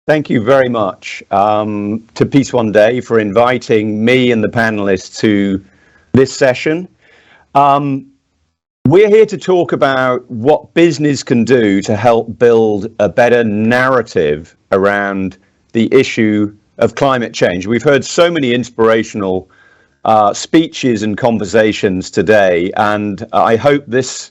Thank you very much to Peace One Day for inviting me and the panelists to this session. We're here to talk about what business can do to help build a better narrative around the issue of climate change. We've heard so many inspirational speeches and conversations today, and I hope this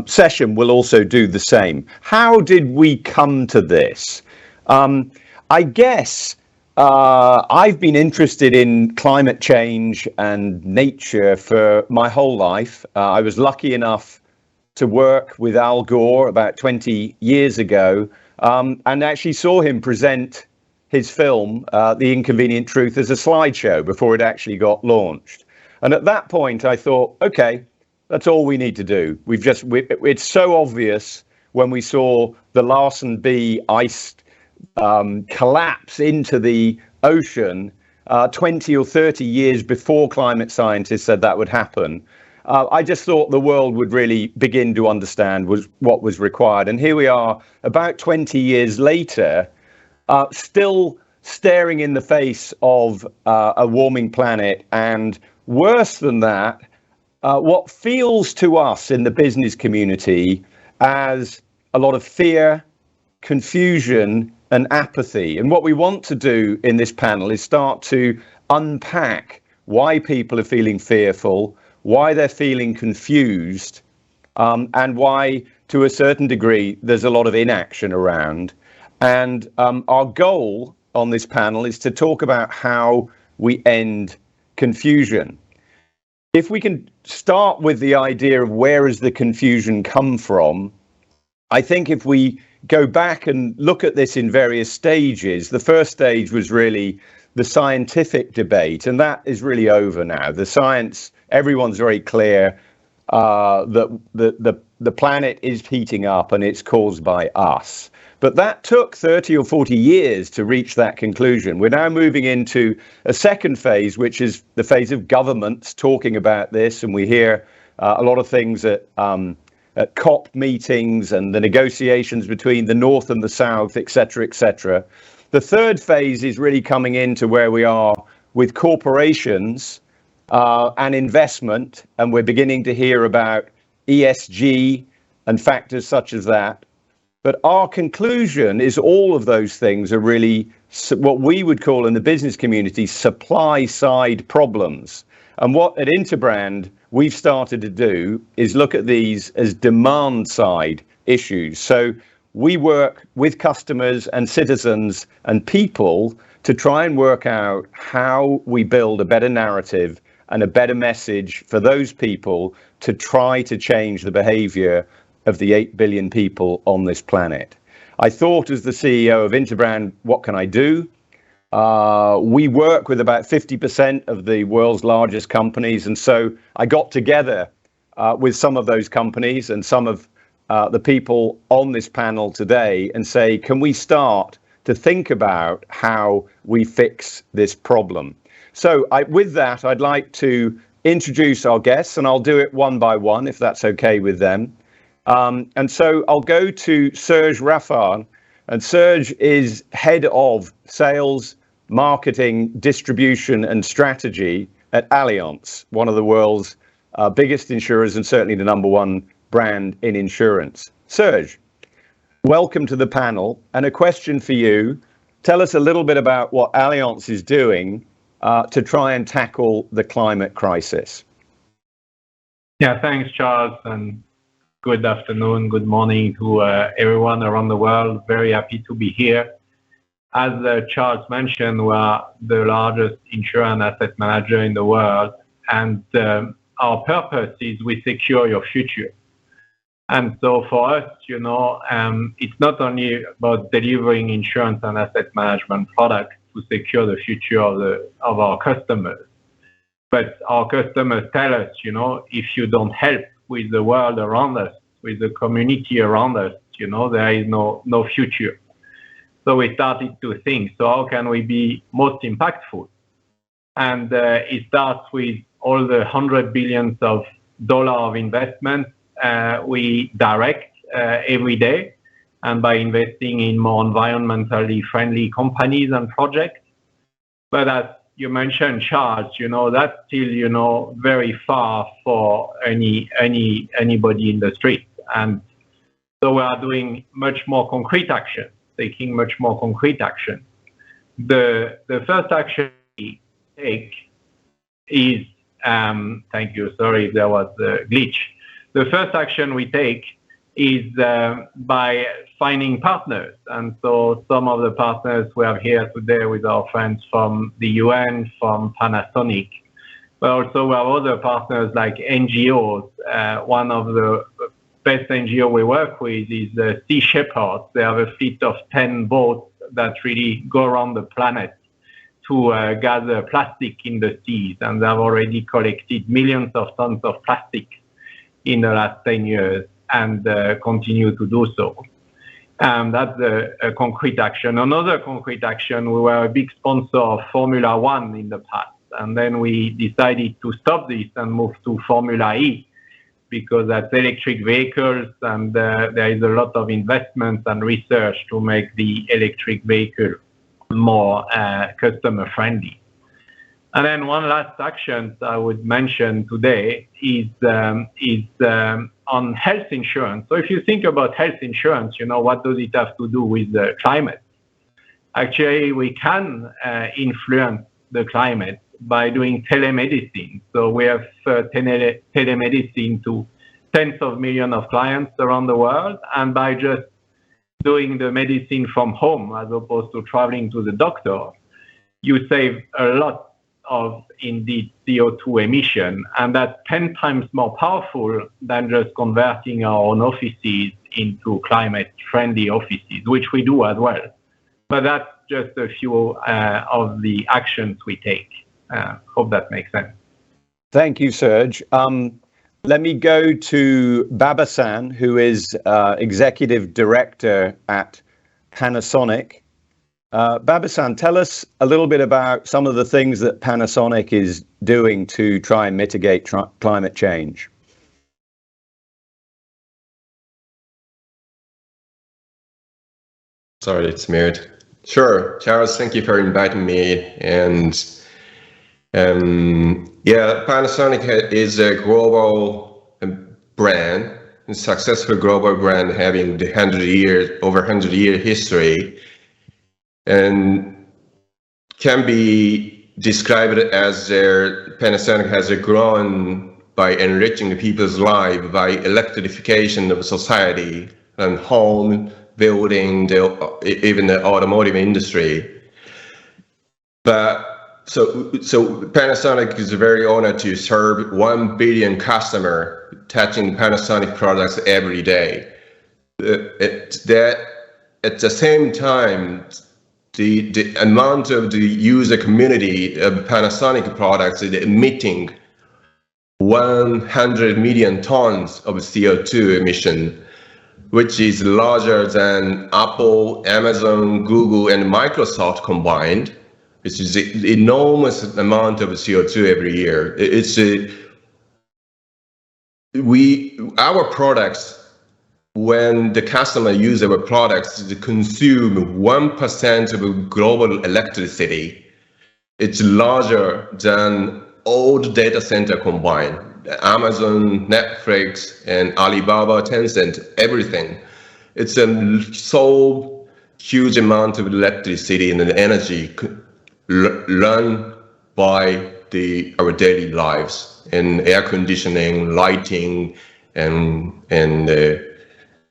session will also do the same. How did we come to this? I guess I've been interested in climate change and nature for my whole life. I was lucky enough to work with Al Gore about 20 years ago and actually saw him present his film, The Inconvenient Truth, as a slideshow before it actually got launched. And at that point, I thought, okay, that's all we need to do. It's so obvious when we saw the Larsen B ice collapse into the ocean 20 or 30 years before climate scientists said that would happen. I just thought the world would really begin to understand what was required. And here we are about 20 years later, still staring in the face of a warming planet. And worse than that, what feels to us in the business community as a lot of fear, confusion, and apathy. And what we want to do in this panel is start to unpack why people are feeling fearful, why they're feeling confused, and why, to a certain degree, there's a lot of inaction around. And our goal on this panel is to talk about how we end confusion. If we can start with the idea of where has the confusion come from, I think if we go back and look at this in various stages, the first stage was really the scientific debate, and that is really over now. The science, everyone's very clear that the planet is heating up and it's caused by us. But that took 30 or 40 years to reach that conclusion. We're now moving into a second phase, which is the phase of governments talking about this, and we hear a lot of things at COP meetings and the negotiations between the North and the South, et cetera, et cetera. The third phase is really coming into where we are with corporations and investment, and we're beginning to hear about ESG and factors such as that. But our conclusion is all of those things are really what we would call in the business community supply side problems. And what at Interbrand we've started to do is look at these as demand side issues. So we work with customers and citizens and people to try and work out how we build a better narrative and a better message for those people to try to change the behavior of the 8 billion people on this planet. I thought, as the CEO of Interbrand, what can I do? We work with about 50% of the world's largest companies. And so I got together with some of those companies and some of the people on this panel today and say, can we start to think about how we fix this problem? So with that, I'd like to introduce our guests, and I'll do it one by one, if that's okay with them. And so I'll go to Serge Raffan, and Serge is head of sales, marketing, distribution, and strategy at Allianz, one of the world's biggest insurers and certainly the number one brand in insurance. Serge, welcome to the panel. And a question for you. Tell us a little bit about what Allianz is doing to try and tackle the climate crisis. Yeah, thanks, Charles. And good afternoon, good morning to everyone around the world. Very happy to be here. As Charles mentioned, we are the largest insurance asset manager in the world, and our purpose is we secure your future. And so for us, it's not only about delivering insurance and asset management products to secure the future of our customers, but our customers tell us, if you don't help with the world around us, with the community around us, there is no future. So we started to think, so how can we be most impactful? And it starts with all the $100 billion of investment we direct every day. and by investing in more environmentally friendly companies and projects. But as you mentioned, Charles, that's still, very far for anybody in the street. And so we are doing much more concrete action, taking much more concrete action. The first action we take is, thank you, sorry, there was a glitch. The first action we take is by finding partners. And so some of the partners we have here today with our friends from the UN, from Panasonic, but also we have other partners like NGOs. One of the best NGO we work with is Sea Shepherd. They have a fleet of 10 boats that really go around the planet to gather plastic in the seas, and they have already collected millions of tons of plastic in the last 10 years and continue to do so. That's a concrete action. Another concrete action, we were a big sponsor of Formula One in the past, and then we decided to stop this and move to Formula E, because that's electric vehicles, and there is a lot of investment and research to make the electric vehicle more customer friendly. And then one last action I would mention today is on health insurance. So if you think about health insurance, what does it have to do with the climate? Actually, we can influence the climate by doing telemedicine. So we have telemedicine to tens of millions of clients around the world, and by just doing the medicine from home as opposed to traveling to the doctor, you save a lot of indeed CO2 emission, and that's 10 times more powerful than just converting our own offices into climate-friendly offices, which we do as well. But that's just a few of the actions we take. Hope that makes sense. Thank you, Serge. Let me go to Baba-san, who is Executive Director at Panasonic. Baba-san, tell us a little bit about some of the things that Panasonic is doing to try and mitigate climate change. Sorry, it's muted. Sure, Charles, thank you for inviting me. And Panasonic is a global brand, a successful global brand having the over 100-year history, and can be described as Panasonic has grown by enriching people's lives by electrification of society and home, building, even the automotive industry. But so Panasonic is very honored to serve 1 billion customers touching Panasonic products every day. At the same time, the amount of the user community of Panasonic products is emitting 100 million tons of CO2 emission, which is larger than Apple, Amazon, Google, and Microsoft combined. It's an enormous amount of CO2 every year. Our products, when the customer uses our products, they consume 1% of global electricity. It's larger than all the data center combined. Amazon, Netflix, and Alibaba, Tencent, everything. It's a so huge amount of electricity and energy run by our daily lives, and air conditioning, lighting, and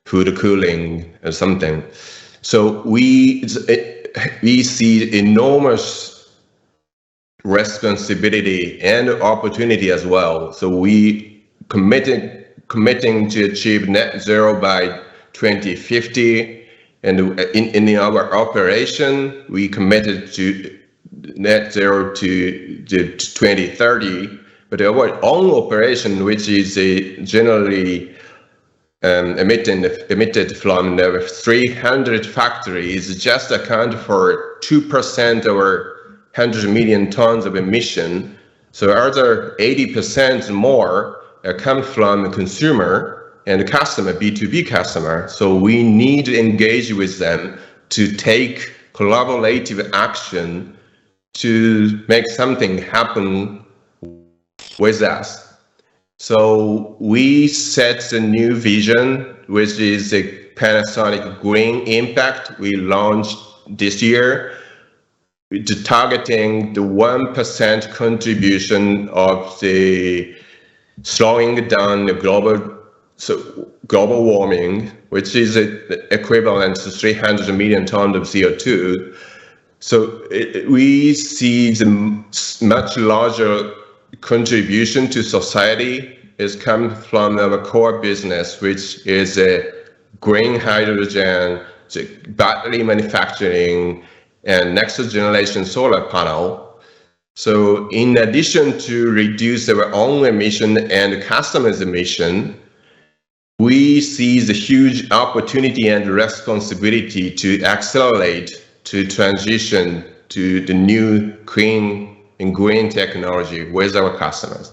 food cooling or something. So we see enormous responsibility and opportunity as well. So we committing to achieve net zero by 2050, and in our operation we committed to net zero to 2030. But our own operation, which is generally emitted from the 300 factories, just account for 2% or 100 million tons of emission. So other 80% more come from the consumer, and customer, B2B customer. So we need to engage with them to take collaborative action to make something happen with us. So we set a new vision, which is a Panasonic Green Impact we launched this year, targeting the 1% contribution of the slowing down the global warming, which is equivalent to 300 million tons of CO2. So we see the much larger contribution to society is coming from our core business, which is green hydrogen, battery manufacturing, and next generation solar panel. So in addition to reduce our own emission and customers' emission, we see the huge opportunity and responsibility to accelerate to transition to the new clean and green technology with our customers.